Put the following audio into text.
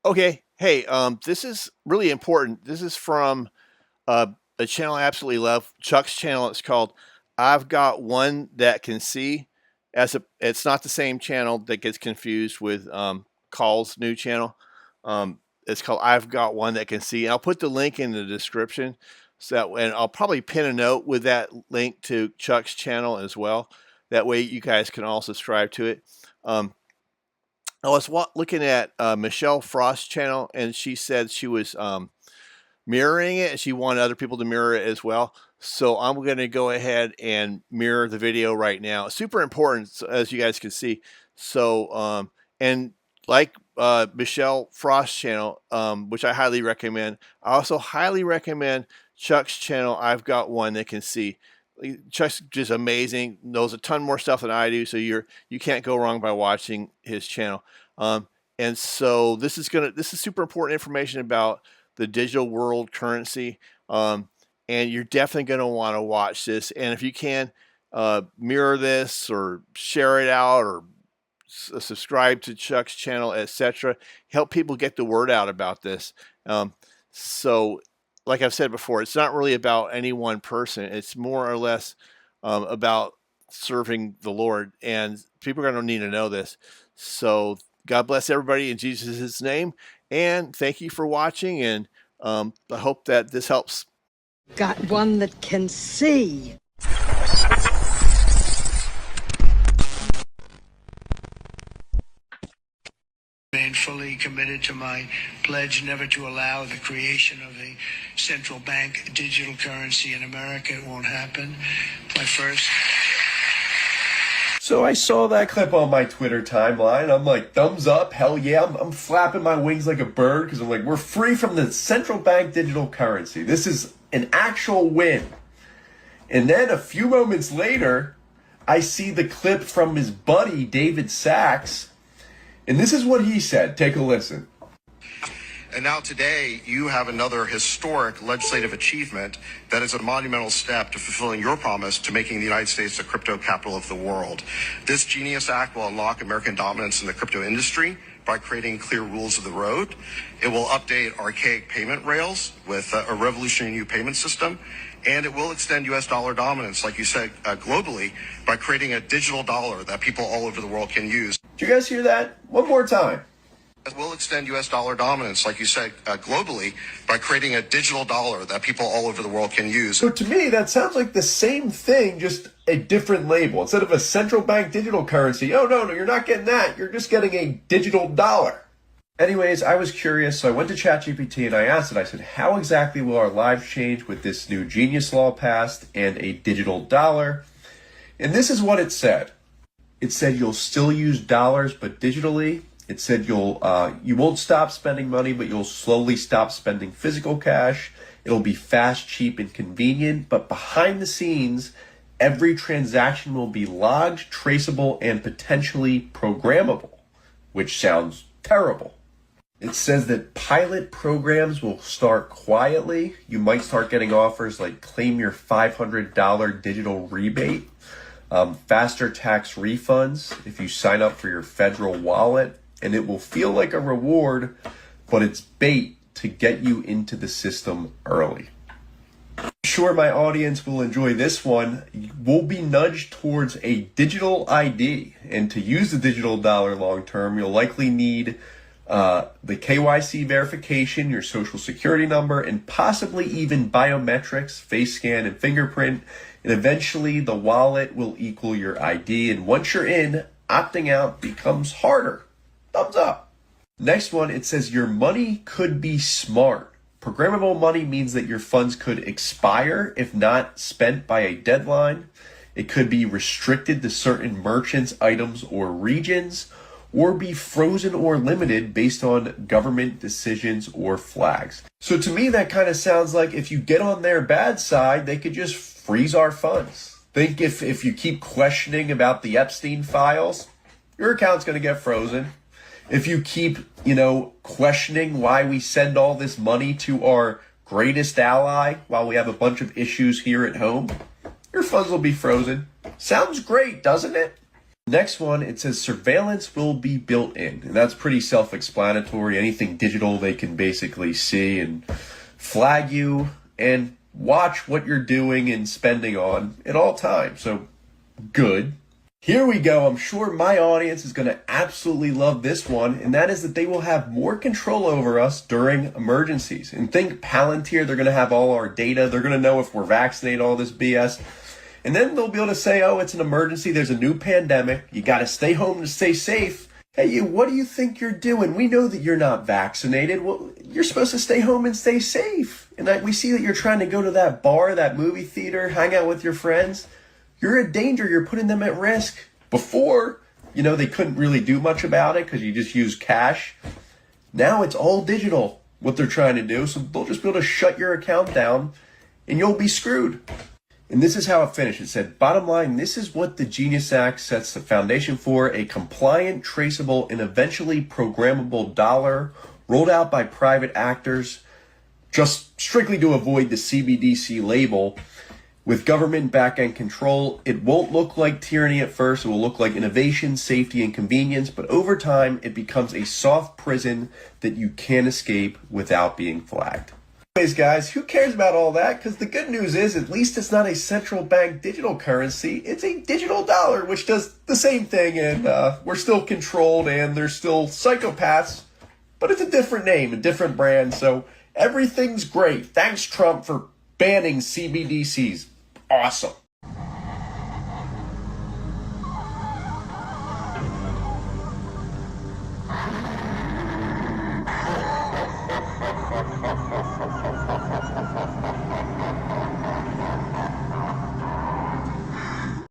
Okay. Hey, this is really important. This is from uh, a channel I absolutely love, Chuck's channel. It's called "I've Got One That Can See." It's not the same channel that gets confused with Call's new channel. It's called "I've Got One That Can See." And I'll put the link in the description, and I'll probably pin a note with that link to Chuck's channel as well. That way, you guys can all subscribe to it. Um, I was looking at Michelle Frost's channel, and she said she was mirroring it, and she wanted other people to mirror it as well. So I'm going to go ahead and mirror the video right now. It's super important, as you guys can see. So, and like Michelle Frost's channel, which I highly recommend, I also highly recommend Chuck's channel. I've Got One That Can See. Chuck's just amazing. Knows a ton more stuff than I do, so you can't go wrong by watching his channel. Um, and so this is super important information about the digital world currency, and you're definitely gonna want to watch this. And if you can mirror this or share it out or subscribe to Chuck's channel, etc., help people get the word out about this. So like I've said before, it's not really about any one person. It's more or less about serving the Lord, and people are going to need to know this. So God bless everybody in Jesus' name, and thank you for watching, and I hope that this helps. Got one that can see. Remain fully committed to my pledge never to allow the creation of a central bank digital currency in America. It won't happen. My first. So I saw that clip on my Twitter timeline. I'm like, thumbs up, hell yeah. I'm flapping my wings like a bird because I'm like, we're free from the central bank digital currency. This is an actual win. And then a few moments later, I see the clip from his buddy, David Sachs. And this is what he said. Take a listen. And now today, you have another historic legislative achievement that is a monumental step to fulfilling your promise to making the United States the crypto capital of the world. This Genius Act will unlock American dominance in the crypto industry by creating clear rules of the road. It will update archaic payment rails with a revolutionary new payment system. And it will extend U.S. dollar dominance, like you said, globally, by creating a digital dollar that people all over the world can use. Did you guys hear that? One more time. It will extend U.S. dollar dominance, like you said, globally, by creating a digital dollar that people all over the world can use. So to me, that sounds like the same thing, just a different label. Instead of a central bank digital currency, oh, no, you're not getting that. You're just getting a digital dollar. Anyways, I was curious, so I went to ChatGPT and I asked it, I said, how exactly will our lives change with this new Genius Law passed and a digital dollar? And this is what it said. It said you'll still use dollars, but digitally. It said you won't stop spending money, but you'll slowly stop spending physical cash. It'll be fast, cheap, and convenient, but behind the scenes, every transaction will be logged, traceable, and potentially programmable, which sounds terrible. It says that pilot programs will start quietly. You might start getting offers like claim your $500 digital rebate, faster tax refunds if you sign up for your federal wallet, and it will feel like a reward, but it's bait to get you into the system early. I'm sure my audience will enjoy this one. We'll be nudged towards a digital ID, and to use the digital dollar long term, you'll likely need the KYC verification, your social security number, and possibly even biometrics, face scan, and fingerprint. And eventually the wallet will equal your ID. And once you're in, opting out becomes harder. Thumbs up. Next one, it says your money could be smart. Programmable money means that your funds could expire if not spent by a deadline. It could be restricted to certain merchants, items, or regions, or be frozen or limited based on government decisions or flags. So to me, that kind of sounds like if you get on their bad side, they could just freeze our funds. Think if you keep questioning about the Epstein files, your account's going to get frozen. If you keep, questioning why we send all this money to our greatest ally while we have a bunch of issues here at home, your funds will be frozen. Sounds great, doesn't it? Next one, it says surveillance will be built in. And that's pretty self-explanatory. Anything digital they can basically see and flag you and watch what you're doing and spending on at all times. So good. Here we go. I'm sure my audience is going to absolutely love this one, and that is that they will have more control over us during emergencies. And think Palantir, they're going to have all our data. They're going to know if we're vaccinated, all this BS. And then they'll be able to say, oh, it's an emergency. There's a new pandemic. You got to stay home to stay safe. Hey, you, what do you think you're doing? We know that you're not vaccinated. Well, you're supposed to stay home and stay safe. And we see that you're trying to go to that bar, that movie theater, hang out with your friends. You're a danger. You're putting them at risk. Before, they couldn't really do much about it because you just use cash. Now it's all digital, what they're trying to do. So they'll just be able to shut your account down and you'll be screwed. And this is how it finished. It said, bottom line, this is what the Genius Act sets the foundation for: a compliant, traceable, and eventually programmable dollar rolled out by private actors just strictly to avoid the CBDC label. With government back-end control, it won't look like tyranny at first. It will look like innovation, safety, and convenience. But over time, it becomes a soft prison that you can't escape without being flagged. Anyways, guys, who cares about all that? Because the good news is, at least it's not a central bank digital currency. It's a digital dollar, which does the same thing. And we're still controlled, and there's still psychopaths. But it's a different name, a different brand. So everything's great. Thanks, Trump, for banning CBDCs. Awesome.